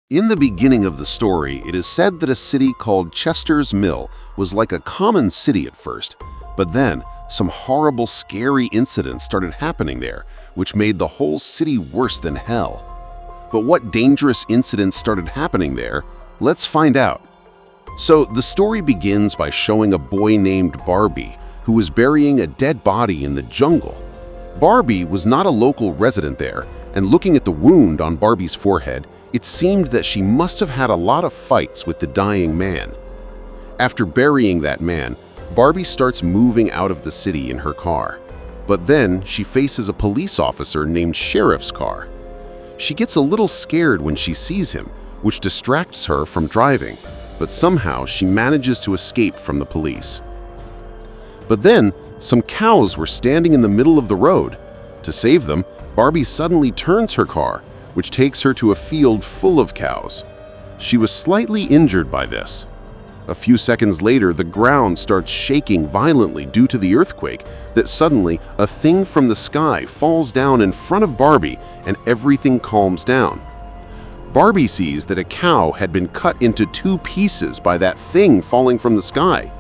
In the beginning of the story, it is said that a city called Chester's Mill was like a common city at first, but then some horrible, scary incidents started happening there, which made the whole city worse than hell. But what dangerous incidents started happening there? Let's find out. So the story begins by showing a boy named Barbie who was burying a dead body in the jungle. Barbie was not a local resident there, and looking at the wound on Barbie's forehead, it seemed that she must have had a lot of fights with the dying man. After burying that man, Barbie starts moving out of the city in her car. But then she faces a police officer named Sheriff's car. She gets a little scared when she sees him, which distracts her from driving, but somehow she manages to escape from the police. But then, some cows were standing in the middle of the road. To save them, Barbie suddenly turns her car, which takes her to a field full of cows. She was slightly injured by this. A few seconds later, the ground starts shaking violently due to the earthquake that suddenly a thing from the sky falls down in front of Barbie and everything calms down. Barbie sees that a cow had been cut into two pieces by that thing falling from the sky.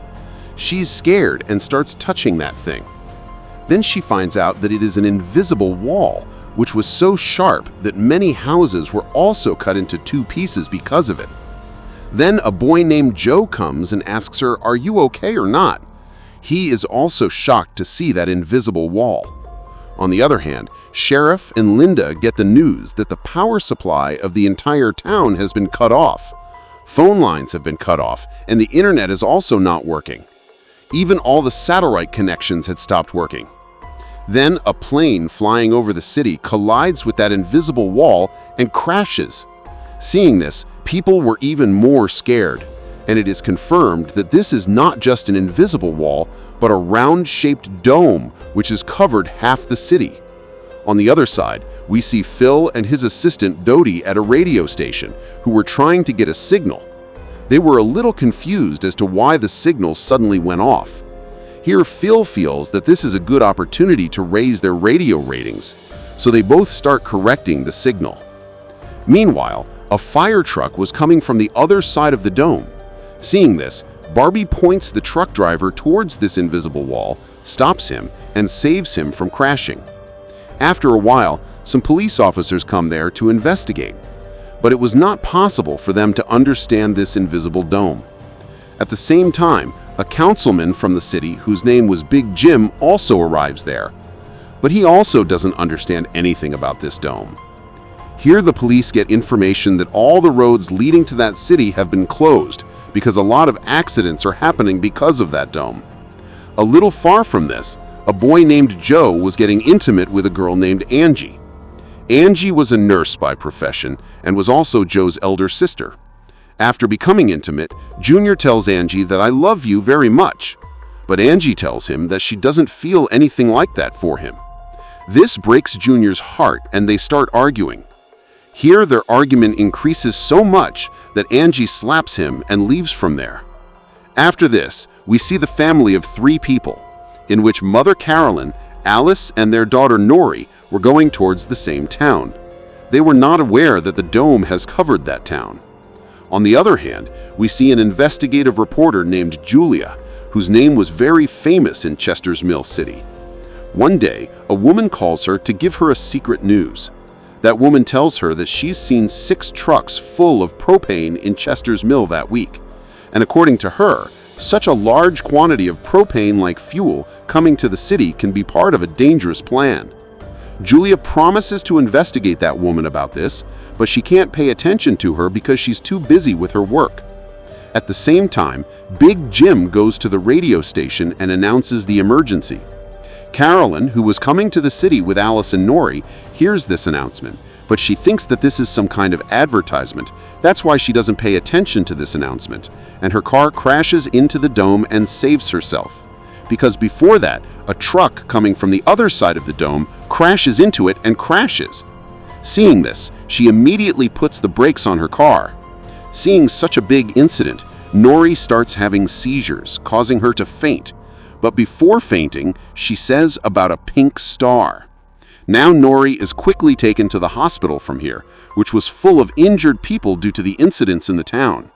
She's scared and starts touching that thing. Then she finds out that it is an invisible wall, which was so sharp that many houses were also cut into two pieces because of it. Then a boy named Joe comes and asks her, "Are you okay or not?" He is also shocked to see that invisible wall. On the other hand, Sheriff and Linda get the news that the power supply of the entire town has been cut off. Phone lines have been cut off, and the internet is also not working. Even all the satellite connections had stopped working. Then a plane flying over the city collides with that invisible wall and crashes. Seeing this, people were even more scared, and it is confirmed that this is not just an invisible wall, but a round-shaped dome which has covered half the city. On the other side, we see Phil and his assistant Dodie at a radio station who were trying to get a signal. They were a little confused as to why the signal suddenly went off. Here, Phil feels that this is a good opportunity to raise their radio ratings, so they both start correcting the signal. Meanwhile, a fire truck was coming from the other side of the dome. Seeing this, Barbie points the truck driver towards this invisible wall, stops him, and saves him from crashing. After a while, some police officers come there to investigate, but it was not possible for them to understand this invisible dome. At the same time, a councilman from the city, whose name was Big Jim, also arrives there, but he also doesn't understand anything about this dome. Here the police get information that all the roads leading to that city have been closed because a lot of accidents are happening because of that dome. A little far from this, a boy named Joe was getting intimate with a girl named Angie. Angie was a nurse by profession and was also Joe's elder sister. After becoming intimate, Junior tells Angie that "I love you very much," but Angie tells him that she doesn't feel anything like that for him. This breaks Junior's heart and they start arguing. Here their argument increases so much that Angie slaps him and leaves from there. After this, we see the family of three people, in which Mother Carolyn, Alice, and their daughter Nori were going towards the same town. They were not aware that the dome has covered that town. On the other hand, we see an investigative reporter named Julia, whose name was very famous in Chester's Mill City. One day, a woman calls her to give her a secret news. That woman tells her that she's seen 6 trucks full of propane in Chester's Mill that week. And according to her, such a large quantity of propane-like fuel coming to the city can be part of a dangerous plan. Julia promises to investigate that woman about this, but she can't pay attention to her because she's too busy with her work. At the same time, Big Jim goes to the radio station and announces the emergency. Carolyn, who was coming to the city with Alice and Nori, hears this announcement, but she thinks that this is some kind of advertisement. That's why she doesn't pay attention to this announcement, and her car crashes into the dome and saves herself. Because before that, a truck coming from the other side of the dome crashes into it and crashes. Seeing this, she immediately puts the brakes on her car. Seeing such a big incident, Nori starts having seizures, causing her to faint. But before fainting, she says about a pink star. Now Nori is quickly taken to the hospital from here, which was full of injured people due to the incidents in the town.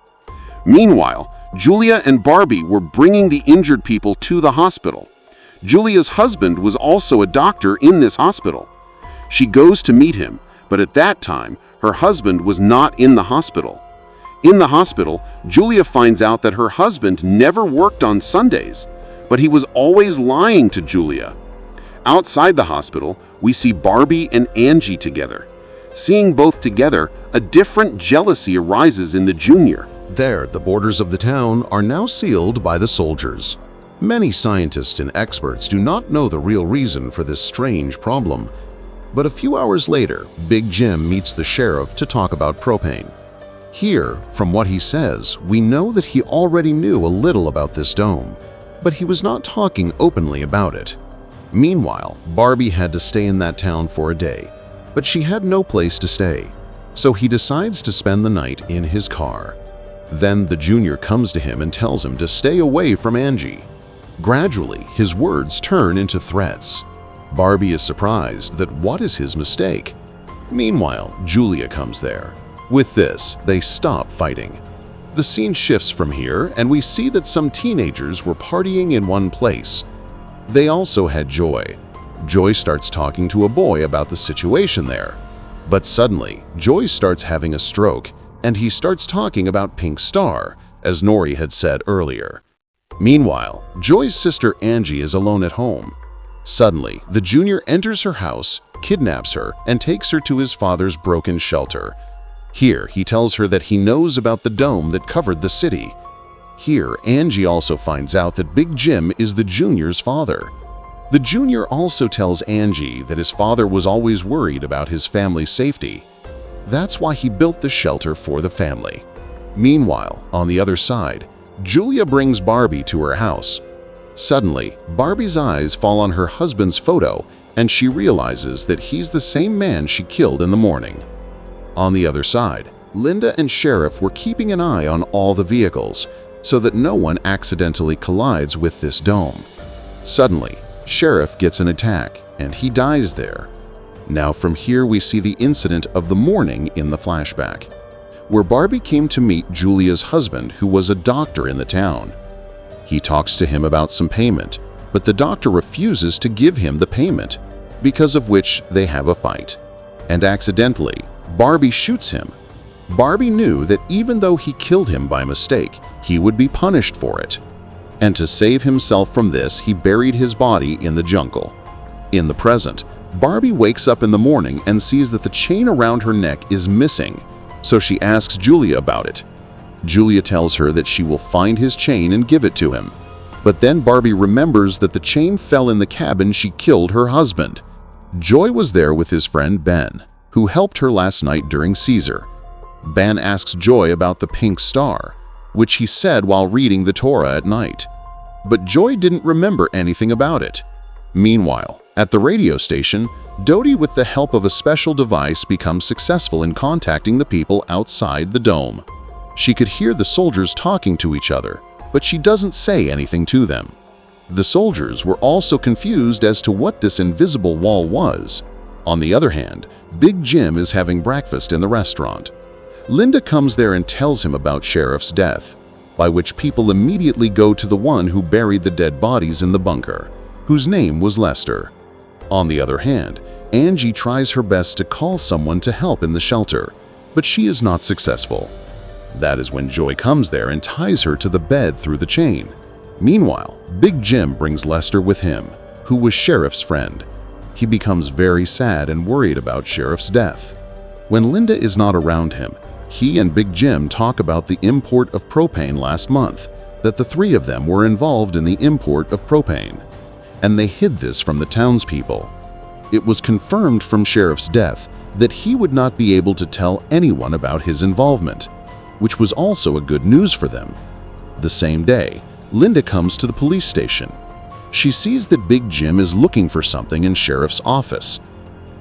Meanwhile, Julia and Barbie were bringing the injured people to the hospital. Julia's husband was also a doctor in this hospital. She goes to meet him, but at that time, her husband was not in the hospital. In the hospital, Julia finds out that her husband never worked on Sundays, but he was always lying to Julia. Outside the hospital, we see Barbie and Angie together. Seeing both together, a different jealousy arises in the junior. There, the borders of the town are now sealed by the soldiers. Many scientists and experts do not know the real reason for this strange problem. But a few hours later, Big Jim meets the sheriff to talk about propane. Here, from what he says, we know that he already knew a little about this dome, but he was not talking openly about it. Meanwhile, Barbie had to stay in that town for a day, but she had no place to stay, so he decides to spend the night in his car. Then the junior comes to him and tells him to stay away from Angie. Gradually, his words turn into threats. Barbie is surprised that what is his mistake. Meanwhile, Julia comes there. With this, they stop fighting. The scene shifts from here, and we see that some teenagers were partying in one place. They also had Joy. Joy starts talking to a boy about the situation there. But suddenly, Joy starts having a stroke, and he starts talking about Pink Star, as Nori had said earlier. Meanwhile, Joy's sister Angie is alone at home. Suddenly, the junior enters her house, kidnaps her, and takes her to his father's broken shelter. Here, he tells her that he knows about the dome that covered the city. Here, Angie also finds out that Big Jim is the junior's father. The junior also tells Angie that his father was always worried about his family's safety. That's why he built the shelter for the family. Meanwhile, on the other side, Julia brings Barbie to her house. Suddenly, Barbie's eyes fall on her husband's photo, and she realizes that he's the same man she killed in the morning. On the other side, Linda and Sheriff were keeping an eye on all the vehicles so that no one accidentally collides with this dome. Suddenly, Sheriff gets an attack, and he dies there. Now from here we see the incident of the morning in the flashback, where Barbie came to meet Julia's husband, who was a doctor in the town. He talks to him about some payment, but the doctor refuses to give him the payment, because of which they have a fight. And accidentally, Barbie shoots him. Barbie knew that even though he killed him by mistake, he would be punished for it. And to save himself from this, he buried his body in the jungle. In the present, Barbie wakes up in the morning and sees that the chain around her neck is missing, so she asks Julia about it. Julia tells her that she will find his chain and give it to him. But then Barbie remembers that the chain fell in the cabin she killed her husband. Joy was there with his friend Ben, who helped her last night during Caesar. Ben asks Joy about the pink star, which he said while reading the Torah at night. But Joy didn't remember anything about it. Meanwhile, at the radio station, Dodie, with the help of a special device, becomes successful in contacting the people outside the dome. She could hear the soldiers talking to each other, but she doesn't say anything to them. The soldiers were also confused as to what this invisible wall was. On the other hand, Big Jim is having breakfast in the restaurant. Linda comes there and tells him about Sheriff's death, by which people immediately go to the one who buried the dead bodies in the bunker, whose name was Lester. On the other hand, Angie tries her best to call someone to help in the shelter, but she is not successful. That is when Joy comes there and ties her to the bed through the chain. Meanwhile, Big Jim brings Lester with him, who was Sheriff's friend. He becomes very sad and worried about Sheriff's death. When Linda is not around him, he and Big Jim talk about the import of propane last month, that the three of them were involved in the import of propane, and they hid this from the townspeople. It was confirmed from Sheriff's death that he would not be able to tell anyone about his involvement, which was also a good news for them. The same day, Linda comes to the police station. She sees that Big Jim is looking for something in Sheriff's office.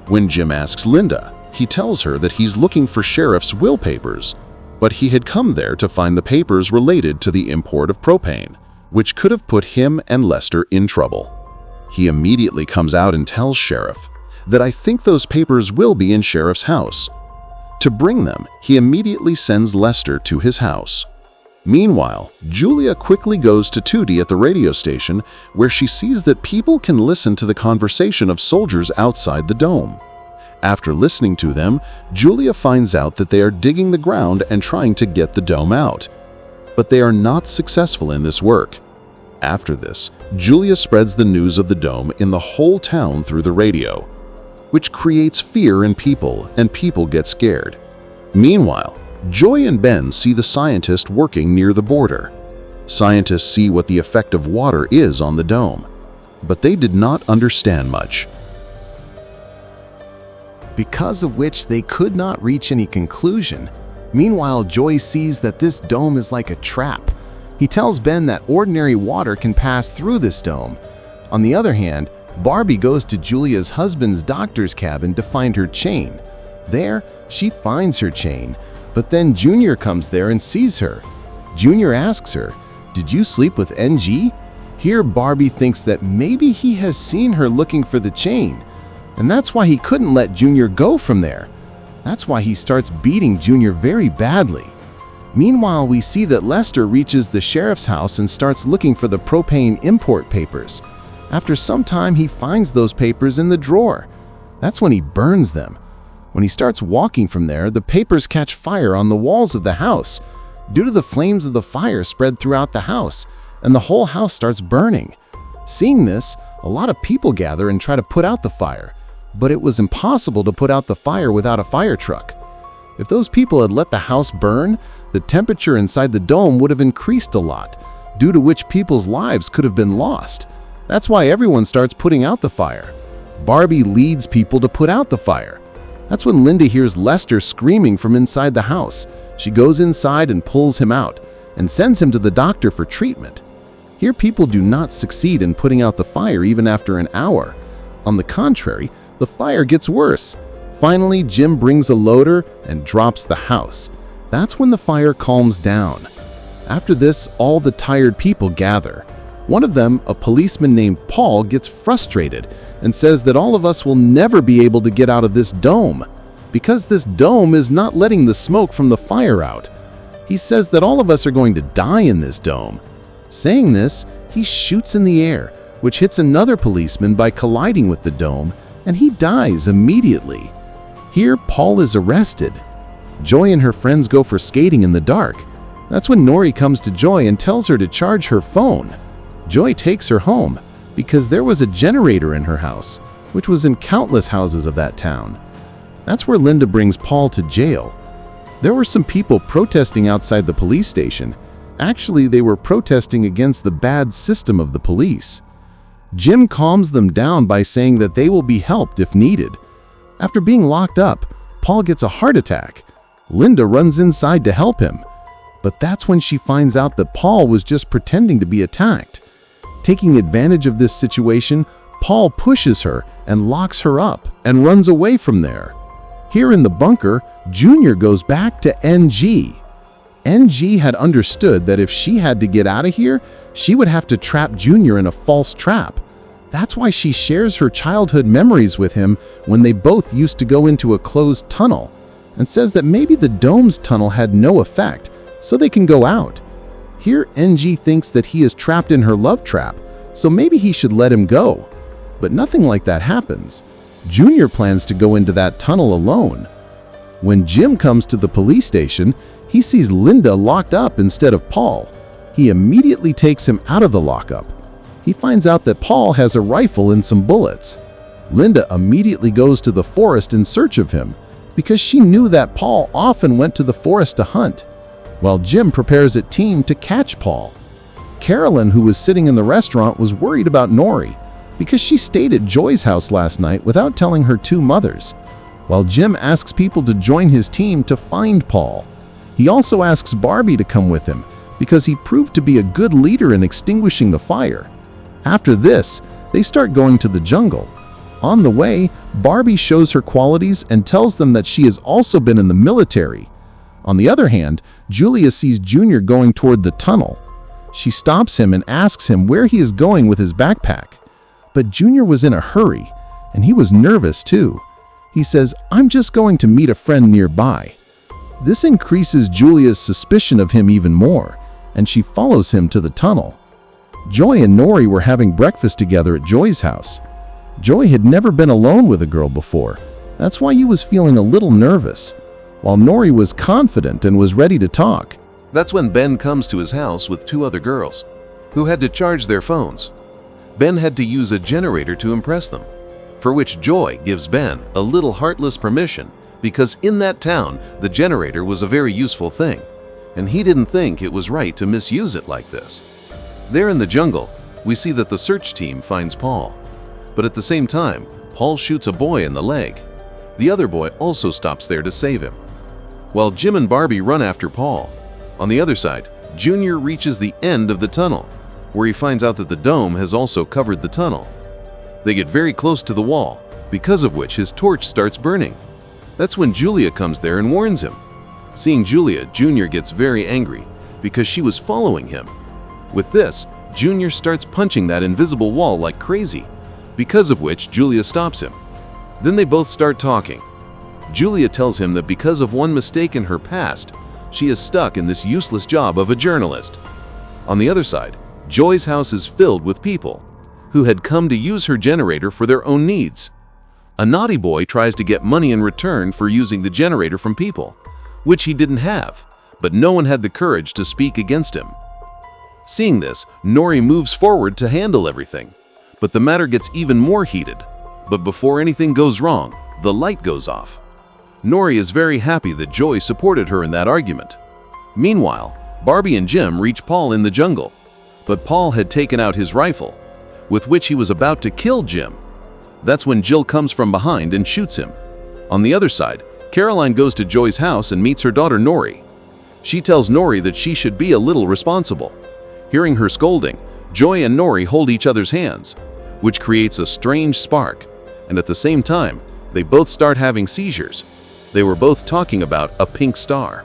When Jim asks Linda, he tells her that he's looking for Sheriff's will papers, but he had come there to find the papers related to the import of propane, which could have put him and Lester in trouble. He immediately comes out and tells Sheriff that I think those papers will be in Sheriff's house. To bring them, he immediately sends Lester to his house. Meanwhile, Julia quickly goes to Tootie at the radio station, where she sees that people can listen to the conversation of soldiers outside the dome. After listening to them, Julia finds out that they are digging the ground and trying to get the dome out. But they are not successful in this work. After this, Julia spreads the news of the dome in the whole town through the radio, which creates fear in people, and people get scared. Meanwhile, Joy and Ben see the scientist working near the border. Scientists see what the effect of water is on the dome, but they did not understand much. Because of which they could not reach any conclusion. Meanwhile, Joy sees that this dome is like a trap. He tells Ben that ordinary water can pass through this dome. On the other hand, Barbie goes to Julia's husband's doctor's cabin to find her chain. There, she finds her chain, but then Junior comes there and sees her. Junior asks her, "Did you sleep with NG?" Here, Barbie thinks that maybe he has seen her looking for the chain, and that's why he couldn't let Junior go from there. That's why he starts beating Junior very badly. Meanwhile, we see that Lester reaches the sheriff's house and starts looking for the propane import papers. After some time, he finds those papers in the drawer. That's when he burns them. When he starts walking from there, the papers catch fire on the walls of the house. Due to the flames of the fire spread throughout the house, and the whole house starts burning. Seeing this, a lot of people gather and try to put out the fire, but it was impossible to put out the fire without a fire truck. If those people had let the house burn, the temperature inside the dome would have increased a lot, due to which people's lives could have been lost. That's why everyone starts putting out the fire. Barbie leads people to put out the fire. That's when Linda hears Lester screaming from inside the house. She goes inside and pulls him out, and sends him to the doctor for treatment. Here, people do not succeed in putting out the fire even after an hour. On the contrary, the fire gets worse. Finally, Jim brings a loader and drops the house. That's when the fire calms down. After this, all the tired people gather. One of them, a policeman named Paul, gets frustrated and says that all of us will never be able to get out of this dome, because this dome is not letting the smoke from the fire out. He says that all of us are going to die in this dome. Saying this, he shoots in the air, which hits another policeman by colliding with the dome, and he dies immediately. Here, Paul is arrested. Joy and her friends go for skating in the dark. That's when Nori comes to Joy and tells her to charge her phone. Joy takes her home, because there was a generator in her house, which was in countless houses of that town. That's where Linda brings Paul to jail. There were some people protesting outside the police station. Actually, they were protesting against the bad system of the police. Jim calms them down by saying that they will be helped if needed. After being locked up, Paul gets a heart attack. Linda runs inside to help him, but that's when she finds out that Paul was just pretending to be attacked. Taking advantage of this situation, Paul pushes her and locks her up and runs away from there. Here in the bunker, Junior goes back to NG. NG had understood that if she had to get out of here, she would have to trap Junior in a false trap. That's why she shares her childhood memories with him when they both used to go into a closed tunnel, and says that maybe the dome's tunnel had no effect, so they can go out. Here, NG thinks that he is trapped in her love trap, so maybe he should let him go. But nothing like that happens. Junior plans to go into that tunnel alone. When Jim comes to the police station, he sees Linda locked up instead of Paul. He immediately takes him out of the lockup. He finds out that Paul has a rifle and some bullets. Linda immediately goes to the forest in search of him, because she knew that Paul often went to the forest to hunt, while Jim prepares a team to catch Paul. Carolyn, who was sitting in the restaurant, was worried about Nori, because she stayed at Joy's house last night without telling her two mothers, while Jim asks people to join his team to find Paul. He also asks Barbie to come with him, because he proved to be a good leader in extinguishing the fire. After this, they start going to the jungle. On the way, Barbie shows her qualities and tells them that she has also been in the military. On the other hand, Julia sees Junior going toward the tunnel. She stops him and asks him where he is going with his backpack. But Junior was in a hurry. and he was nervous too. He says, "I'm just going to meet a friend nearby." This increases Julia's suspicion of him even more, and she follows him to the tunnel. Joy and Nori were having breakfast together at Joy's house. Joy had never been alone with a girl before. That's why he was feeling a little nervous, while Nori was confident and was ready to talk. That's when Ben comes to his house with two other girls, who had to charge their phones. Ben had to use a generator to impress them, for which Joy gives Ben a little heartless permission because in that town the generator was a very useful thing, and he didn't think it was right to misuse it like this. There in the jungle, we see that the search team finds Paul, but at the same time, Paul shoots a boy in the leg. The other boy also stops there to save him. While Jim and Barbie run after Paul, on the other side, Junior reaches the end of the tunnel, where he finds out that the dome has also covered the tunnel. They get very close to the wall, because of which his torch starts burning. That's when Julia comes there and warns him. Seeing Julia, Junior gets very angry because she was following him. With this, Junior starts punching that invisible wall like crazy, because of which Julia stops him. Then they both start talking. Julia tells him that because of one mistake in her past, she is stuck in this useless job of a journalist. On the other side, Joy's house is filled with people who had come to use her generator for their own needs. A naughty boy tries to get money in return for using the generator from people, which he didn't have, but no one had the courage to speak against him. Seeing this, Nori moves forward to handle everything, but the matter gets even more heated. But before anything goes wrong, the light goes off. Nori is very happy that Joy supported her in that argument. Meanwhile, Barbie and Jim reach Paul in the jungle, but Paul had taken out his rifle, with which he was about to kill Jim. That's when Jill comes from behind and shoots him. On the other side, Caroline goes to Joy's house and meets her daughter Nori. She tells Nori that she should be a little responsible. Hearing her scolding, Joy and Nori hold each other's hands, which creates a strange spark, and at the same time, they both start having seizures. They were both talking about a pink star.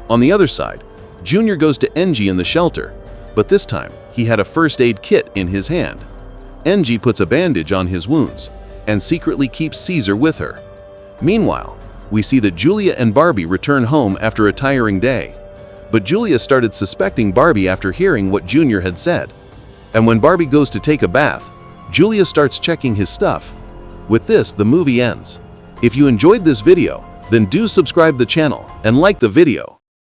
On the other side, Junior goes to Engie in the shelter, but this time he had a first aid kit in his hand. Engie puts a bandage on his wounds and secretly keeps Caesar with her. Meanwhile, we see that Julia and Barbie return home after a tiring day, but Julia started suspecting Barbie after hearing what Junior had said. And when Barbie goes to take a bath, Julia starts checking his stuff. With this, the movie ends. If you enjoyed this video, then do subscribe the channel and like the video.